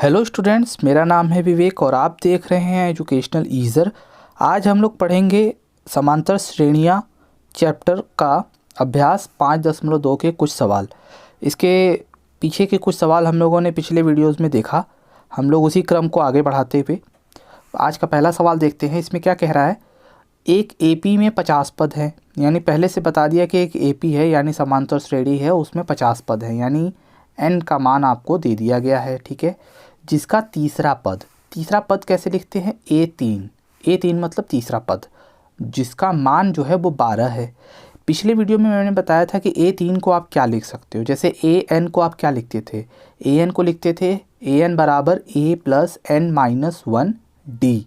Hello students, मेरा नाम है विवेक और आप देख रहे हैं एजुकेशनल ईज़र। आज हम लोग पढ़ेंगे समांतर श्रेणियाँ चैप्टर का अभ्यास 5.2 के कुछ सवाल। इसके पीछे के कुछ सवाल हम लोगों ने पिछले वीडियोस में देखा। हम लोग उसी क्रम को आगे बढ़ाते हुए आज का पहला सवाल देखते हैं। इसमें क्या कह रहा है, एक एपी में 50 पद हैं। यानी पहले से बता दिया कि एक एपी है यानी समांतर श्रेणी है, उसमें 50 पद हैं, यानी n का मान आपको दे दिया गया है। ठीक है, जिसका तीसरा पद कैसे लिखते हैं, ए3 मतलब तीसरा पद, जिसका मान जो है वो 12 है। पिछले वीडियो में मैंने बताया था कि ए3 को आप क्या लिख सकते हो। जैसे ए एन को आप क्या लिखते थे, ए एन को लिखते थे ए एन बराबर ए प्लस एन माइनस 1 डी।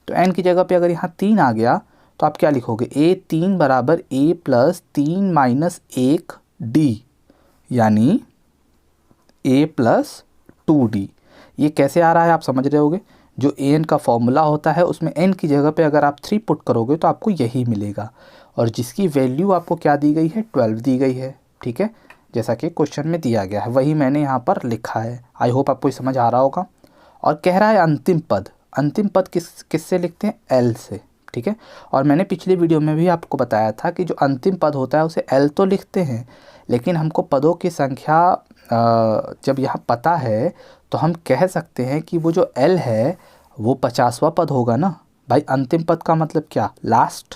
तो एन की जगह पे अगर यहाँ 3 आ गया तो आप क्या लिखोगे, ए3 बराबर ए प्लस 3 माइनस 1 डी, यानी ए प्लस 2d। ये कैसे आ रहा है आप समझ रहे होगे। जो ए एन का फॉर्मूला होता है उसमें n की जगह पे अगर आप 3 पुट करोगे तो आपको यही मिलेगा, और जिसकी वैल्यू आपको क्या दी गई है, 12 दी गई है। ठीक है, जैसा कि क्वेश्चन में दिया गया है वही मैंने यहाँ पर लिखा है। आई होप आपको समझ आ रहा होगा। और कह रहा है अंतिम पद किससे लिखते हैं, l से। ठीक है, और मैंने पिछले वीडियो में भी आपको बताया था कि जो अंतिम पद होता है उसे l तो लिखते हैं, लेकिन हमको पदों की संख्या जब यहाँ पता है तो हम कह सकते हैं कि वो जो L है वो 50वां पद होगा ना भाई। अंतिम पद का मतलब क्या, लास्ट,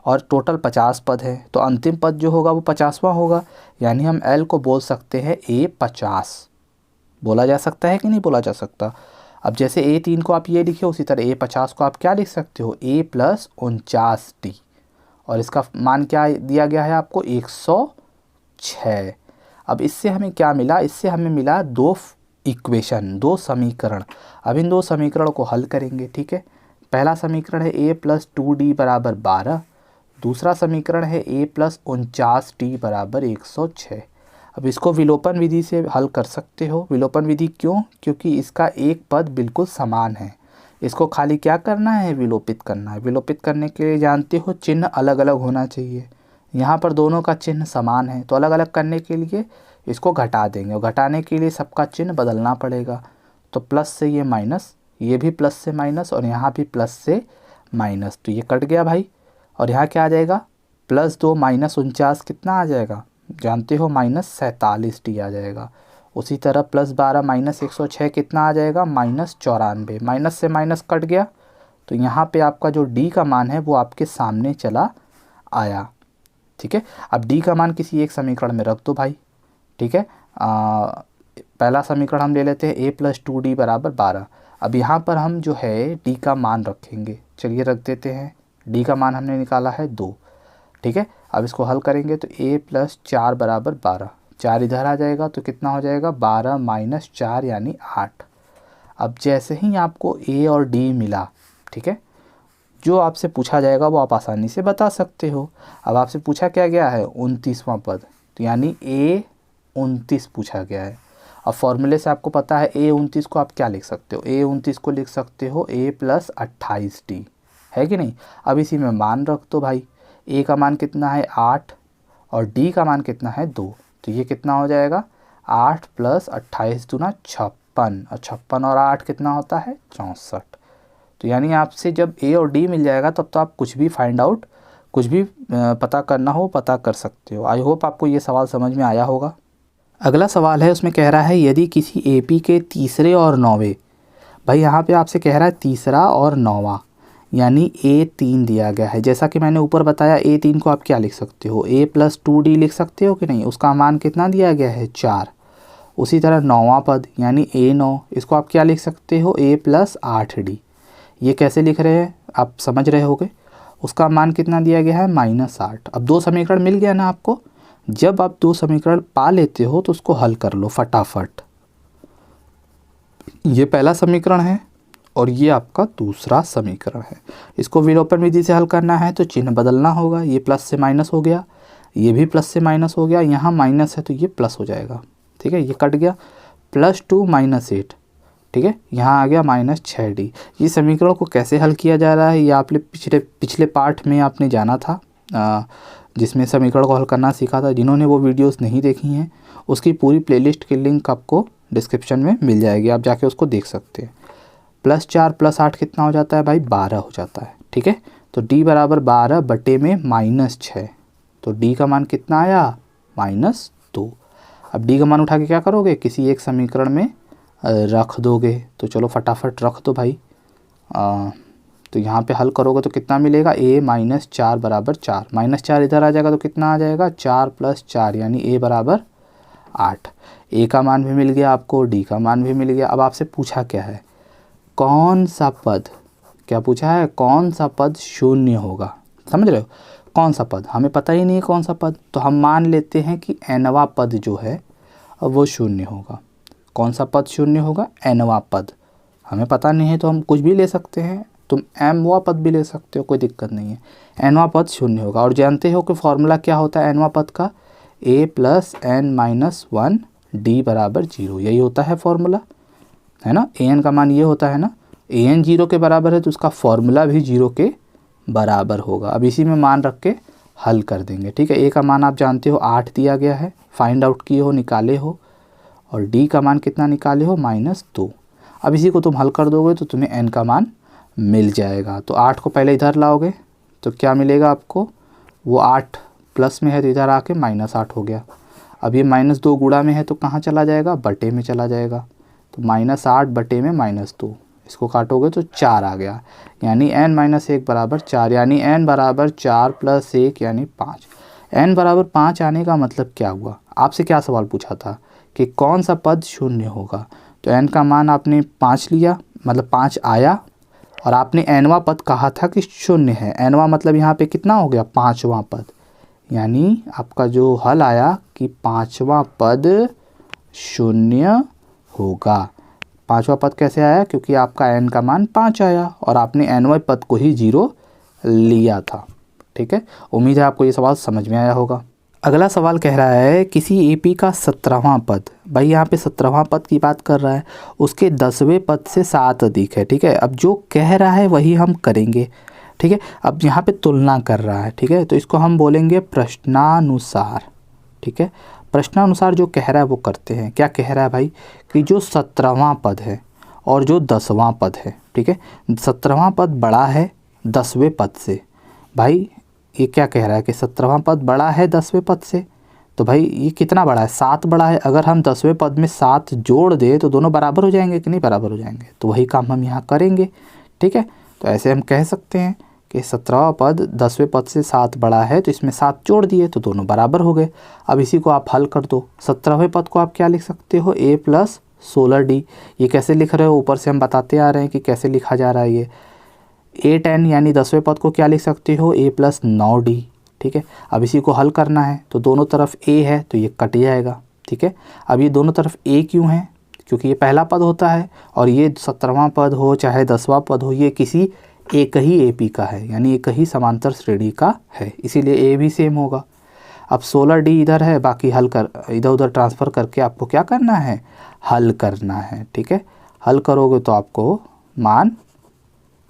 और टोटल 50 पद है तो अंतिम पद जो होगा वो 50वां होगा। यानी हम L को बोल सकते हैं A50। बोला जा सकता है कि नहीं बोला जा सकता। अब जैसे A3 को आप ये लिखे, उसी तरह A50 को आप क्या लिख सकते हो, A प्लस 49D, और इसका मान क्या दिया गया है आपको, 106। अब इससे हमें क्या मिला, इससे हमें मिला दो समीकरण। अब इन दो समीकरण को हल करेंगे। ठीक है, पहला समीकरण है a प्लस 2d बराबर 12, दूसरा समीकरण है a प्लस 49d बराबर 106। अब इसको विलोपन विधि से हल कर सकते हो। विलोपन विधि क्यों, क्योंकि इसका एक पद बिल्कुल समान है, इसको खाली क्या करना है, विलोपित करना है। विलोपित करने के लिए जानते हो चिन्ह अलग अलग होना चाहिए। यहाँ पर दोनों का चिन्ह समान है तो अलग अलग करने के लिए इसको घटा देंगे, और घटाने के लिए सबका चिन्ह बदलना पड़ेगा। तो प्लस से ये माइनस, ये भी प्लस से माइनस, और यहाँ भी प्लस से माइनस, तो ये कट गया भाई। और यहाँ क्या आ जाएगा, +2 माइनस 49 कितना आ जाएगा, जानते हो, -47d आ जाएगा। उसी तरह +12 माइनस 106 कितना आ जाएगा, -94। माइनस से माइनस कट गया तो यहाँ पे आपका जो d का मान है वो आपके सामने चला आया। ठीक है, अब d का मान किसी एक समीकरण में रख दो भाई। ठीक है, पहला समीकरण हम ले लेते हैं a प्लस 2d बराबर 12। अब यहाँ पर हम जो है d का मान रखेंगे, चलिए रख देते हैं। d का मान हमने निकाला है 2। ठीक है, अब इसको हल करेंगे तो a प्लस 4 बराबर 12, 4 इधर आ जाएगा तो कितना हो जाएगा, 12 माइनस 4 यानी 8। अब जैसे ही आपको a और d मिला, ठीक है, जो आपसे पूछा जाएगा वो आप आसानी से बता सकते हो। अब आपसे पूछा क्या गया है, 29वां पद, तो यानी A29 पूछा गया है। अब फॉर्मूले से आपको पता है A29 को आप क्या लिख सकते हो, A29 को लिख सकते हो A प्लस 28D, है कि नहीं। अब इसी में मान रख दो भाई। A का मान कितना है 8 और D का मान कितना है 2, तो ये कितना हो जाएगा, 8 प्लस 28 दूना 56, और 56 और 8 कितना होता है 64। तो यानी आपसे जब A और D मिल जाएगा तब तो आप कुछ भी फाइंड आउट, कुछ भी पता करना हो पता कर सकते हो। आई होप आपको ये सवाल समझ में आया होगा। अगला सवाल है, उसमें कह रहा है यदि किसी एपी के तीसरे और नौवें, भाई यहाँ पे आपसे कह रहा है तीसरा और नौवां, यानी A3 दिया गया है। जैसा कि मैंने ऊपर बताया A3 को आप क्या लिख सकते हो, A प्लस 2D लिख सकते हो कि नहीं, उसका मान कितना दिया गया है 4। उसी तरह नौवां पद यानी A9, इसको आप क्या लिख सकते हो, A प्लस 8D। ये कैसे लिख रहे हैं आप समझ रहे होगे, उसका मान कितना दिया गया है -8। अब दो समीकरण मिल गया ना आपको। जब आप दो समीकरण पा लेते हो तो उसको हल कर लो फटाफट। ये पहला समीकरण है और ये आपका दूसरा समीकरण है। इसको विलोपन विधि से हल करना है तो चिन्ह बदलना होगा। ये प्लस से माइनस हो गया, ये भी प्लस से माइनस हो गया, यहाँ माइनस है तो ये प्लस हो जाएगा। ठीक है, ये कट गया, +2 माइनस 8, ठीक है, यहाँ आ गया -6D। ये समीकरण को कैसे हल किया जा रहा है ये आपने पिछले पार्ट में आपने जाना था, जिसमें समीकरण को हल करना सीखा था। जिन्होंने वो वीडियोस नहीं देखी हैं उसकी पूरी प्लेलिस्ट की लिंक आपको डिस्क्रिप्शन में मिल जाएगी, आप जाके उसको देख सकते हैं। +4 + 8 कितना हो जाता है भाई, 12 हो जाता है। ठीक है, तो d बराबर 12 बटे में -6, तो d का मान कितना आया, -2। अब d का मान उठा के क्या करोगे, किसी एक समीकरण में रख दोगे। तो चलो फटाफट रख दो भाई। तो यहाँ पे हल करोगे तो कितना मिलेगा, a - 4 बराबर 4, -4 इधर आ जाएगा तो कितना आ जाएगा, 4 + 4 यानी a बराबर 8। a का मान भी मिल गया आपको, d का मान भी मिल गया। अब आपसे पूछा क्या है, कौन सा पद, क्या पूछा है, कौन सा पद शून्य होगा। समझ रहे हो, कौन सा पद, हमें पता ही नहीं है कौन सा पद, तो हम मान लेते हैं कि nवां पद जो है वो शून्य होगा। कौन सा पद शून्य होगा, nवां पद। हमें पता नहीं है तो हम कुछ भी ले सकते हैं, तुम mवां पद भी ले सकते हो, कोई दिक्कत नहीं है। nवां पद शून्य होगा। और जानते हो कि फॉर्मूला क्या होता है nवां पद का, a + n - 1 d बराबर 0, यही होता है फॉर्मूला, है ना। an का मान ये होता है ना, an 0 के बराबर है तो उसका फॉर्मूला भी 0 के बराबर होगा। अब इसी में मान रख के हल कर देंगे। ठीक है, a का मान आप जानते हो 8 दिया गया है, फाइंड आउट किए हो, निकाले हो, और d का मान कितना निकाले हो, -2। अब इसी को तुम हल कर दोगे तो तुम्हें n का मान मिल जाएगा। तो 8 को पहले इधर लाओगे तो क्या मिलेगा आपको, वो 8 प्लस में है तो इधर आके -8 हो गया। अब ये -2 गुणा में है तो कहाँ चला जाएगा, बटे में चला जाएगा। तो -8 बटे में -2, इसको काटोगे तो 4 आ गया, यानी n - 1 बराबर 4, यानी n बराबर 4 + 1 यानी 5। n बराबर 5 आने का मतलब क्या हुआ, आपसे क्या सवाल पूछा था कि कौन सा पद शून्य होगा। तो n का मान आपने 5 लिया, मतलब 5 आया, और आपने nवां पद कहा था कि शून्य है। nवां मतलब यहाँ पे कितना हो गया, 5वां पद, यानी आपका जो हल आया कि 5वां पद शून्य होगा। 5वां पद कैसे आया, क्योंकि आपका n का मान 5 आया और आपने nवें पद को ही 0 लिया था। ठीक है, उम्मीद है आपको ये सवाल समझ में आया होगा। अगला सवाल कह रहा है किसी एपी का 17वां पद, भाई यहाँ पे 17वां पद की बात कर रहा है, उसके 10वें पद से 7 अधिक है। ठीक है, अब जो कह रहा है वही हम करेंगे। ठीक है, अब यहाँ पे तुलना कर रहा है। ठीक है, तो इसको हम बोलेंगे प्रश्नानुसार। ठीक है, प्रश्नानुसार जो कह रहा है वो करते हैं। क्या कह रहा है भाई, कि जो 17वां पद है और जो 10वां पद है, ठीक है, 17वां पद बड़ा है 10वें पद से। भाई ये क्या कह रहा है कि 17वां पद बड़ा है 10वें पद से, तो भाई ये कितना बड़ा है, 7 बड़ा है। अगर हम 10वें पद में 7 जोड़ दें तो दोनों बराबर हो जाएंगे कि नहीं, बराबर हो जाएंगे। तो वही काम हम यहाँ करेंगे। ठीक है, तो ऐसे हम कह सकते हैं कि 17वां पद 10वें पद से 7 बड़ा है, तो इसमें 7 जोड़ दिए तो दोनों बराबर हो गए। अब इसी को आप हल कर दो। 17वें पद को आप क्या लिख सकते हो, a + 16d। ये कैसे लिख रहे हो, ऊपर से हम बताते आ रहे हैं कि कैसे लिखा जा रहा है ये। a10 यानी 10वें पद को क्या लिख सकते हो, a + 9d। ठीक है, अब इसी को हल करना है तो दोनों तरफ a है तो ये कट जाएगा। ठीक है, अब ये दोनों तरफ a क्यों है, क्योंकि ये पहला पद होता है और ये 17वां पद हो चाहे 10वां पद हो, ये किसी एक ही एपी का है, यानी एक ही समांतर श्रेणी का है, इसीलिए a भी सेम होगा। अब 16d इधर है, बाकी हल कर इधर उधर ट्रांसफ़र करके आपको क्या करना है, हल करना है। ठीक है, हल करोगे तो आपको मान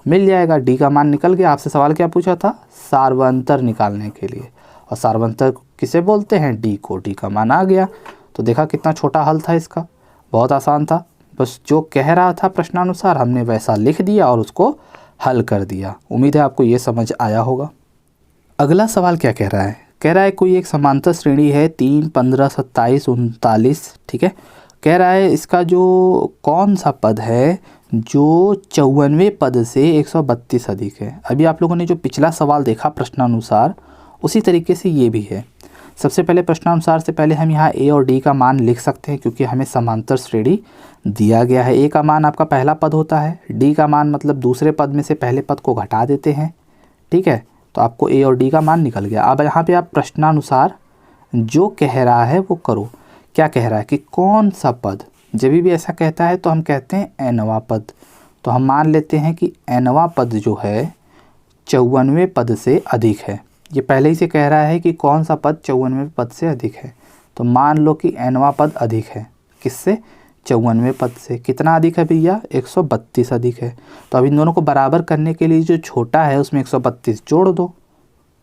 मिल जाएगा। d का मान निकल गया। आपसे सवाल क्या पूछा था, सार्वंतर निकालने के लिए, और सार्वंतर किसे बोलते हैं, d को। d का मान आ गया। तो देखा कितना छोटा हल था इसका, बहुत आसान था। बस जो कह रहा था प्रश्नानुसार हमने वैसा लिख दिया और उसको हल कर दिया। उम्मीद है आपको ये समझ आया होगा। अगला सवाल क्या कह रहा है, कह रहा है कोई एक समांतर श्रेणी है 3, 15, 27, 39। ठीक है, कह रहा है इसका जो कौन सा पद है जो 54वें पद से 132 अधिक है। अभी आप लोगों ने जो पिछला सवाल देखा प्रश्नानुसार, उसी तरीके से ये भी है। सबसे पहले प्रश्नानुसार से पहले हम यहाँ a और d का मान लिख सकते हैं, क्योंकि हमें समांतर श्रेणी दिया गया है। a का मान आपका पहला पद होता है, d का मान मतलब दूसरे पद में से पहले पद को घटा देते हैं। ठीक है, तो आपको a और d का मान निकल गया। अब यहाँ पे आप प्रश्नानुसार जो कह रहा है वो करो। क्या कह रहा है कि कौन सा पद, जब भी ऐसा कहता है तो हम कहते हैं nवां पद। तो हम मान लेते हैं कि nवां पद जो है 54वें पद से अधिक है। ये पहले ही से कह रहा है कि कौन सा पद 54वें पद से अधिक है, तो मान लो कि nवां पद अधिक है किससे, 54वें पद से। कितना अधिक है भैया, 132 अधिक है। तो अब इन दोनों को बराबर करने के लिए जो छोटा है उसमें 132 जोड़ दो,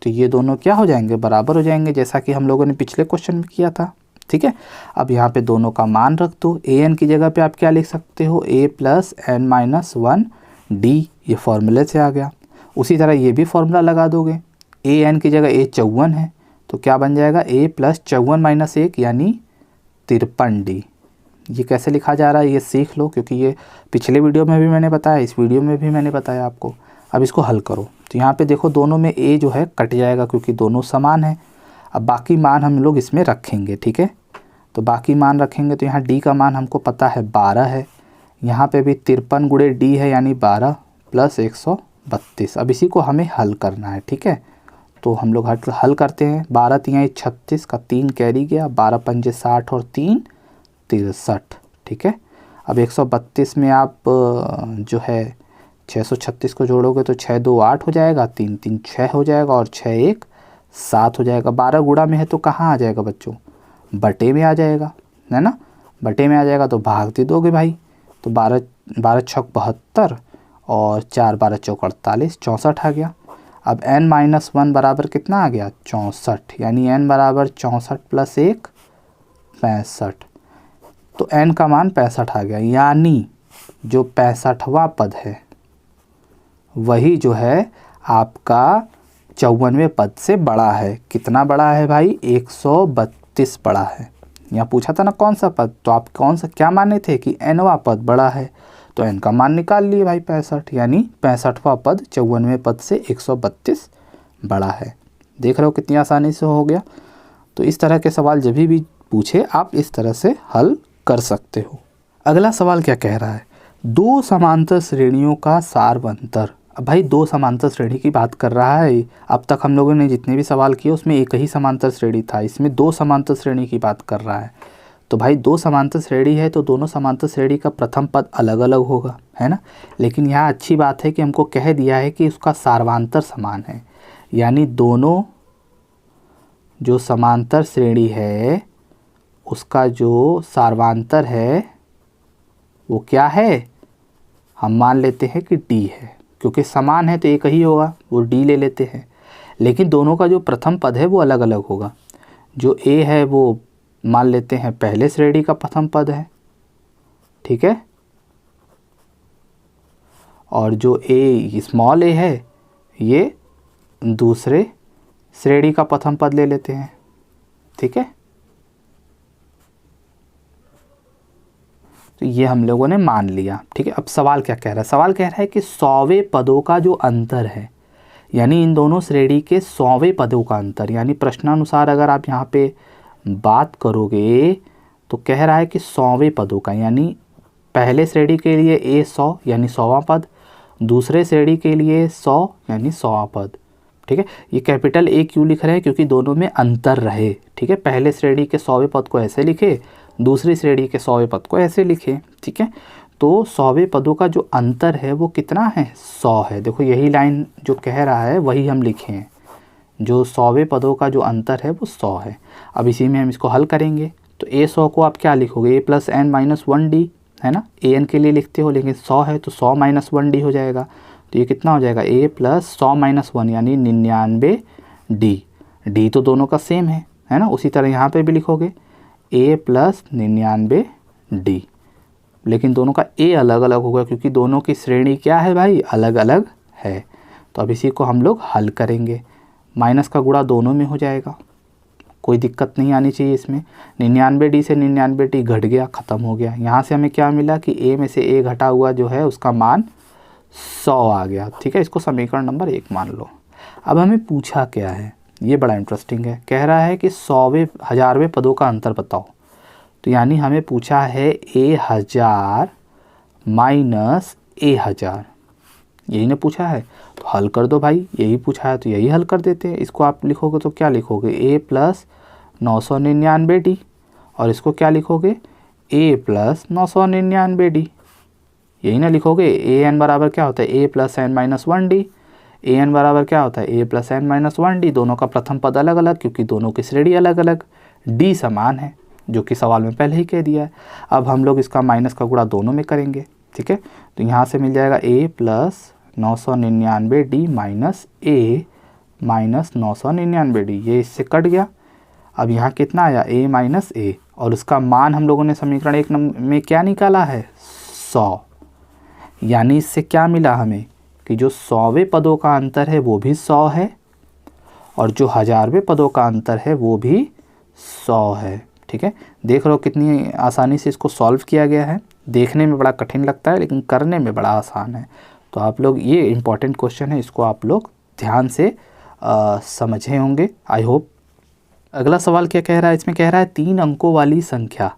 तो ये दोनों क्या हो जाएंगे, बराबर हो जाएंगे, जैसा कि हम लोगों ने पिछले क्वेश्चन में किया था। ठीक है। अब यहाँ पे दोनों का मान रख दो। ए एन की जगह पे आप क्या लिख सकते हो, ए प्लस एन माइनस 1 डी, ये फॉर्मूले से आ गया। उसी तरह ये भी फॉर्मूला लगा दोगे, ए एन की जगह ए 54 है तो क्या बन जाएगा, ए प्लस 54 माइनस 1 यानी 53 डी। ये कैसे लिखा जा रहा है ये सीख लो, क्योंकि ये पिछले वीडियो में भी मैंने बताया, इस वीडियो में भी मैंने बताया आपको। अब इसको हल करो तो यहाँ पे देखो दोनों में ए जो है कट जाएगा क्योंकि दोनों समान है। अब बाकी मान हम लोग इसमें रखेंगे, ठीक है। तो बाकी मान रखेंगे तो यहाँ डी का मान हमको पता है 12 है, यहाँ पे भी 53 गुणे डी है यानी 12 प्लस 132। अब इसी को हमें हल करना है, ठीक है। तो हम लोग हल करते हैं। 12 तियाँ 36 का 3 कैरी गया, 12 पंजे 60 और 3 63, ठीक है। अब 132 में आप जो है 636 को जोड़ोगे तो 6 2 8 हो जाएगा, 3 3 6 हो जाएगा और 6 1 7 हो जाएगा। 12 गुणा में है तो कहाँ आ जाएगा बच्चों, बटे में आ जाएगा, है ना। बटे में आ जाएगा तो भाग दे दोगे भाई। तो 12 12 छक 72 और 4 12 चौक 48, 64 आ गया। अब n माइनस 1 बराबर कितना आ गया, 64, यानी n बराबर 64 प्लस 1 65। तो n का मान 65 आ गया, यानी जो 65वां पद है वही जो है आपका 54वें पद से बड़ा है। कितना बड़ा है भाई, 132 बड़ा है। यहाँ पूछा था ना कौन सा पद, तो आप कौन सा क्या माने थे कि nवां पद बड़ा है, तो n का मान निकाल लिए भाई 65, यानी 65वां पद 54वें पद से 132 बड़ा है। देख रहे हो कितनी आसानी से हो गया। तो इस तरह के सवाल जब भी पूछे आप इस तरह से हल कर सकते हो। अगला सवाल क्या कह रहा है, दो समांतर श्रेणियों का सारवंतर। अब भाई दो समांतर श्रेणी की बात कर रहा है। अब तक हम लोगों ने जितने भी सवाल किए उसमें एक ही समांतर श्रेणी था, इसमें दो समांतर श्रेणी की बात कर रहा है। तो भाई दो समांतर श्रेणी है तो दोनों समांतर श्रेणी का प्रथम पद अलग अलग होगा, है ना। लेकिन यहाँ अच्छी बात है कि हमको कह दिया है कि उसका सारवांतर समान है, यानी दोनों जो समांतर श्रेणी है उसका जो सारवांतर है वो क्या है, हम मान लेते हैं कि डी है, क्योंकि समान है तो एक ही होगा, वो डी ले लेते हैं। लेकिन दोनों का जो प्रथम पद है वो अलग अलग होगा। जो ए है वो मान लेते हैं पहले श्रेणी का प्रथम पद है, ठीक है। और जो ए स्मॉल ए है ये दूसरे श्रेणी का प्रथम पद ले लेते हैं, ठीक है। तो ये हम लोगों ने मान लिया, ठीक है। अब सवाल क्या कह रहा है, सवाल कह रहा है कि 100वें पदों का जो अंतर है, यानी इन दोनों श्रेणी के 100वें पदों का अंतर, यानी प्रश्नानुसार अगर आप यहाँ पे बात करोगे तो कह रहा है कि 100वें पदों का, यानी पहले श्रेणी के लिए ए 100 यानी 100वां पद, दूसरे श्रेणी के लिए 100 यानी 100वां पद, ठीक है। ये कैपिटल ए क्यों लिख रहे हैं, क्योंकि दोनों में अंतर रहे, ठीक है। पहले श्रेणी के 100वें पद को ऐसे लिखे, दूसरी श्रेणी के 100वें पद को ऐसे लिखे, ठीक है। तो 100वें पदों का जो अंतर है वो कितना है, 100 है। देखो यही लाइन जो कह रहा है वही हम लिखे हैं, जो 100वें पदों का जो अंतर है वो 100 है। अब इसी में हम इसको हल करेंगे। तो ए 100 को आप क्या लिखोगे, ए प्लस एन माइनस 1 डी, है ना। ए एन के लिए लिखते हो लेकिन 100 है तो 100 माइनस 1 डी हो जाएगा। तो ये कितना हो जाएगा, ए प्लस 100 माइनस 1 यानी 99 डी। डी तो दोनों का सेम है ना। उसी तरह यहाँ पे भी लिखोगे ए प्लस 99 डी, लेकिन दोनों का ए अलग अलग होगा क्योंकि दोनों की श्रेणी क्या है भाई, अलग अलग है। तो अब इसी को हम लोग हल करेंगे। माइनस का गुणा दोनों में हो जाएगा, कोई दिक्कत नहीं आनी चाहिए इसमें। 99 डी से 99 डी घट गया, ख़त्म हो गया। यहाँ से हमें क्या मिला कि ए में से ए घटा हुआ जो है उसका मान 100 आ गया, ठीक है। इसको समीकरण नंबर 1 मान लो। अब हमें पूछा क्या है, ये बड़ा इंटरेस्टिंग है। कह रहा है कि 100वें 1000वें पदों का अंतर बताओ। तो यानी हमें पूछा है ए 1000 माइनस ए 1000, यही ने पूछा है। तो हल कर दो भाई, यही पूछा है तो यही हल कर देते हैं। इसको आप लिखोगे तो क्या लिखोगे, ए प्लस 999 डी, और इसको क्या लिखोगे, ए प्लस 999 डी, यही ना लिखोगे। ए एन बराबर क्या होता है, ए plus N minus 1 D. A N बराबर क्या होता है, ए प्लस एन माइनस 1 डी। दोनों का प्रथम पद अलग अलग क्योंकि दोनों की श्रेणी अलग अलग। डी समान है जो कि सवाल में पहले ही कह दिया है। अब हम लोग इसका माइनस का गुणा दोनों में करेंगे, ठीक है। तो यहाँ से मिल जाएगा ए प्लस 999 डी माइनस ए माइनस 999 डी, ये इससे कट गया। अब यहाँ कितना आया a माइनस ए, और उसका मान हम लोगों ने समीकरण 1 में क्या निकाला है 100। यानी इससे क्या मिला हमें कि जो 100वें पदों का अंतर है वो भी 100 है, और जो 1000वें पदों का अंतर है वो भी 100 है। ठीक है, देख रहे हो कितनी आसानी से इसको सॉल्व किया गया है। देखने में बड़ा कठिन लगता है लेकिन करने में बड़ा आसान है। तो आप लोग, ये इम्पॉर्टेंट क्वेश्चन है, इसको आप लोग ध्यान से समझे होंगे आई होप। अगला सवाल क्या कह रहा है, इसमें कह रहा है 3 अंकों वाली संख्या।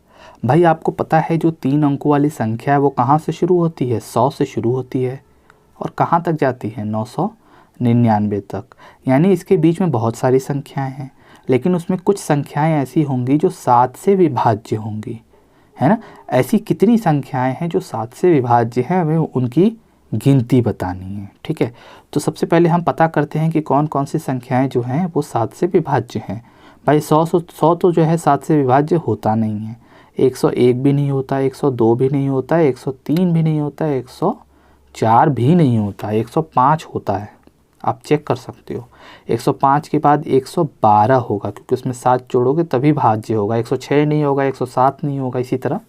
भाई आपको पता है जो 3 अंकों वाली संख्या है वो कहाँ से शुरू होती है, 100 से शुरू होती है, और कहाँ तक जाती है 999 तक। यानी इसके बीच में बहुत सारी संख्याएं हैं, लेकिन उसमें कुछ संख्याएं ऐसी होंगी जो 7 से विभाज्य होंगी, है ना। ऐसी कितनी संख्याएं हैं जो 7 से विभाज्य हैं, हमें उनकी गिनती बतानी है। ठीक है, तो सबसे पहले हम पता करते हैं कि कौन कौन सी संख्याएं जो हैं वो 7 से विभाज्य हैं। भाई 100 तो जो है 7 से विभाज्य होता नहीं है, 101 भी नहीं होता, 102 भी नहीं होता, 103 भी नहीं होता, 104 भी नहीं होता, 105 होता है। आप चेक कर सकते हो। 105 के बाद 112 होगा, क्योंकि उसमें 7 जोड़ोगे तभी भाज्य होगा। 106 नहीं होगा, 107 नहीं होगा, इसी तरह,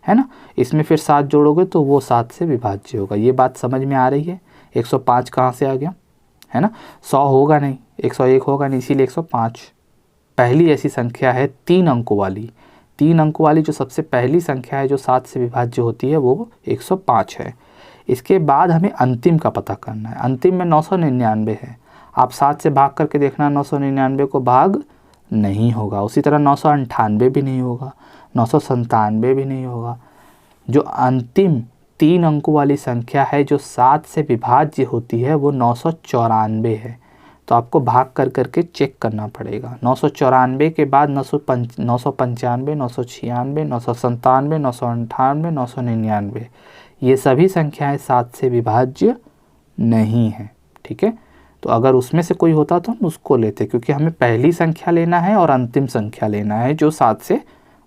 है ना। इसमें फिर 7 जोड़ोगे तो वो 7 से विभाज्य होगा। ये बात समझ में आ रही है। 105 कहाँ से आ गया, है ना। 100 होगा नहीं, 101 होगा नहीं, इसीलिए 105 पहली ऐसी संख्या है 3 अंकों वाली। 3 अंकों वाली जो सबसे पहली संख्या है जो 7 से विभाज्य होती है वो 105 है। इसके बाद हमें अंतिम का पता करना है। अंतिम में 999 है। आप 7 से भाग करके देखना, 999 को भाग नहीं होगा। उसी तरह 998 भी नहीं होगा, 997 भी नहीं होगा। जो अंतिम 3 अंकों वाली संख्या है जो 7 से विभाज्य होती है वो 994 है। तो आपको भाग कर करके चेक करना पड़ेगा। 994 के बाद 995, 996, 997, 998, 999, ये सभी संख्याएं 7 से विभाज्य नहीं है। ठीक है, तो अगर उसमें से कोई होता तो हम उसको लेते, क्योंकि हमें पहली संख्या लेना है और अंतिम संख्या लेना है जो 7 से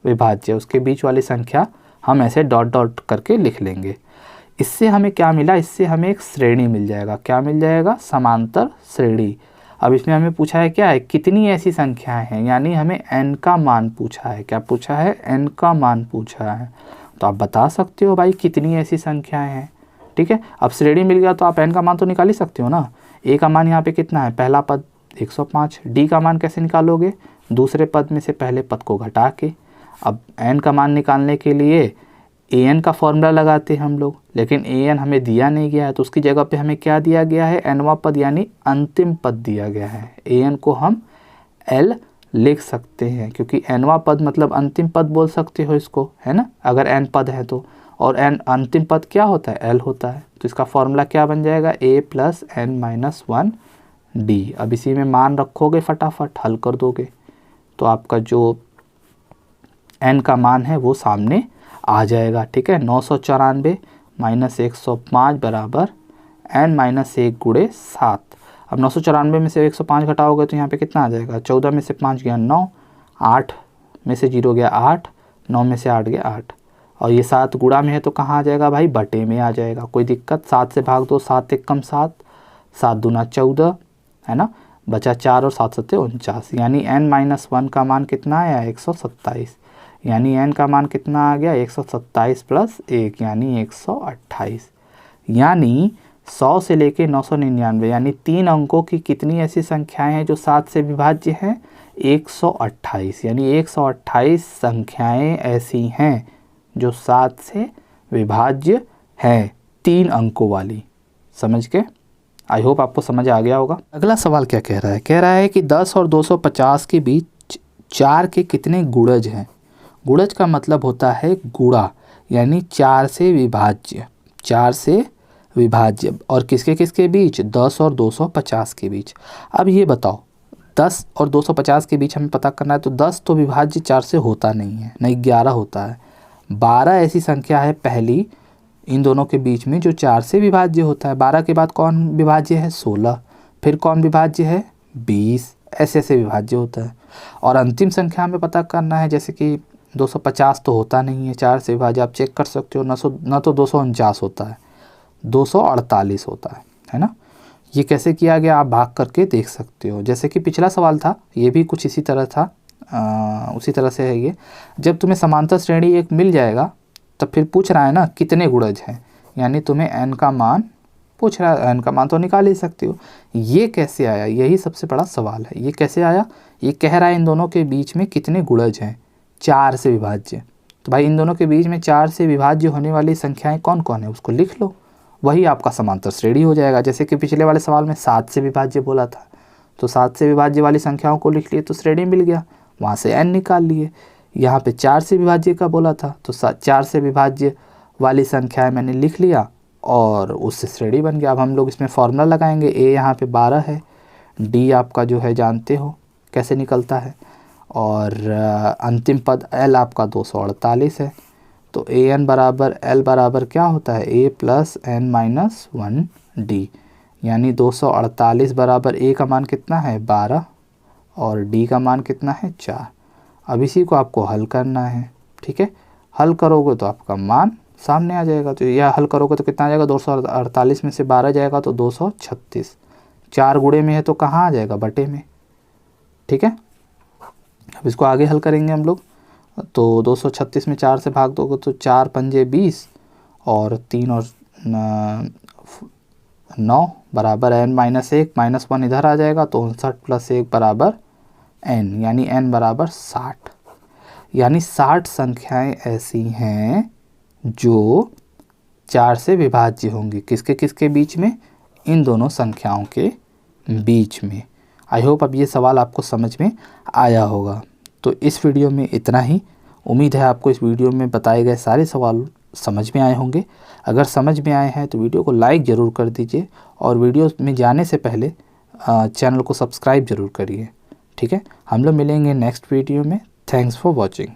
विभाज्य है। उसके बीच वाली संख्या हम ऐसे डॉट डॉट करके लिख लेंगे। इससे हमें क्या मिला, इससे हमें एक श्रेणी मिल जाएगा। क्या मिल जाएगा, समांतर श्रेणी। अब इसमें हमें पूछा है क्या है, कितनी ऐसी संख्याएं हैं, यानी हमें n का मान पूछा है। क्या पूछा है, n का मान पूछा है। तो आप बता सकते हो भाई कितनी ऐसी संख्याएं हैं। ठीक है, अब श्रेणी मिल गया तो आप n का मान तो निकाल ही सकते हो ना। a का मान यहाँ पे कितना है, पहला पद 105। d का मान कैसे निकालोगे, दूसरे पद में से पहले पद को घटा के। अब n का मान निकालने के लिए an का फॉर्मूला लगाते हैं हम लोग, लेकिन an हमें दिया नहीं गया है, तो उसकी जगह पे हमें क्या दिया गया है, nवां पद यानी अंतिम पद दिया गया है। an को हम l लिख सकते हैं, क्योंकि nवां पद मतलब अंतिम पद बोल सकते हो इसको, है ना, अगर n पद है तो। और n अंतिम पद क्या होता है, l होता है। तो इसका फॉर्मूला क्या बन जाएगा, a plus n minus 1 d। अब इसी में मान रखोगे, फटाफट हल कर दोगे तो आपका जो n का मान है वो सामने आ जाएगा। ठीक है, 994 माइनस 105 बराबर n माइनस 1 गुणे 7। अब 994 में से 105 घटाओगे तो यहाँ पे कितना आ जाएगा, 14 में से 5 गया 9, 8 में से 0 गया 8, 9 में से 8 गया 8, और ये 7 गुणा में है तो कहाँ आ जाएगा भाई, बटे में आ जाएगा। कोई दिक्कत, 7 से भाग दो, 7 एक कम 7, 7 दूना 14, है ना, बचा 4 और 7 सत्ते 49। यानी n माइनस 1 का मान कितना आया, 127। यानी n का मान कितना आ गया, 127 प्लस 1 यानी 128। यानी 100 से लेके 999 यानी 3 अंकों की कितनी ऐसी संख्याएं हैं जो 7 से विभाज्य हैं, 128। यानी 128 संख्याएं ऐसी हैं जो 7 से विभाज्य हैं, 3 अंकों वाली। समझ के, आई होप आपको समझ आ गया होगा। अगला सवाल क्या कह रहा है, कह रहा है कि 10 और 250 के बीच 4 के कितने गुणज हैं। गुणज का मतलब होता है गुणा, यानी 4 से विभाज्य, 4 से विभाज्य। और किसके किसके बीच, 10 और 250 के बीच। अब ये बताओ, 10 और 250 के बीच हमें पता करना है, तो 10 तो विभाज्य 4 से होता नहीं है, नहीं 11 होता है। 12 ऐसी संख्या है पहली इन दोनों के बीच में जो 4 से विभाज्य होता है। 12 के बाद कौन विभाज्य है, 16, फिर कौन विभाज्य है, 20, ऐसे ऐसे विभाज्य होता है। और अंतिम संख्या हमें पता करना है, जैसे कि 250 तो होता नहीं है 4 से विभाज्य, आप चेक कर सकते हो, न तो 249 होता है, 248 होता है ना। ये कैसे किया गया आप भाग करके देख सकते हो। जैसे कि पिछला सवाल था, ये भी कुछ इसी तरह था, उसी तरह से है ये। जब तुम्हें समांतर श्रेणी एक मिल जाएगा तब फिर पूछ रहा है ना कितने गुणज हैं, यानी तुम्हें n का मान पूछ रहा है, n का मान तो निकाल ही सकते हो। ये कैसे आया, यही सबसे बड़ा सवाल है। ये कैसे आया, ये कह रहा है इन दोनों के बीच में कितने गुणज हैं, 4 से विभाज्य। तो भाई इन दोनों के बीच में 4 से विभाज्य होने वाली संख्याएं कौन कौन है उसको लिख लो, वही आपका समांतर श्रेणी हो जाएगा। जैसे कि पिछले वाले सवाल में 7 से विभाज्य बोला था, तो 7 से विभाज्य वाली संख्याओं को लिख लिए तो श्रेणी मिल गया, वहाँ से n निकाल लिए। यहाँ पे 4 से विभाज्य का बोला था, तो 4 से विभाज्य वाली संख्याएं मैंने लिख लिया और उससे श्रेणी बन गया। अब हम लोग इसमें फॉर्मूला लगाएंगे। a यहाँ पे 12 है, d आपका जो है जानते हो कैसे निकलता है, और अंतिम पद l आपका 248 है। तो an बराबर l बराबर क्या होता है, a plus n minus 1d, यानी 248 बराबर a का मान कितना है 12 और d का मान कितना है 4। अब इसी को आपको हल करना है, ठीक है। हल करोगे तो आपका मान सामने आ जाएगा। तो यह हल करोगे तो कितना आ जाएगा, 248 में से 12 जाएगा तो 236, 4 गुणे में है तो कहाँ आ जाएगा, बटे में, ठीक है। अब इसको आगे हल करेंगे हम लोग। तो 236 में 4 से भाग दोगे तो 4 पंजे 20 और 3 और 9 बराबर n माइनस 1, माइनस 1 इधर आ जाएगा तो 59 प्लस 1 बराबर n, यानी n बराबर 60। यानी 60 संख्याएं ऐसी हैं जो 4 से विभाज्य होंगी। किसके किसके बीच में, इन दोनों संख्याओं के बीच में। आई होप अब ये सवाल आपको समझ में आया होगा। तो इस वीडियो में इतना ही। उम्मीद है आपको इस वीडियो में बताए गए सारे सवाल समझ में आए होंगे। अगर समझ में आए हैं तो वीडियो को लाइक ज़रूर कर दीजिए और वीडियो में जाने से पहले चैनल को सब्सक्राइब ज़रूर करिए, ठीक है। हम लोग मिलेंगे नेक्स्ट वीडियो में। Thanks for watching.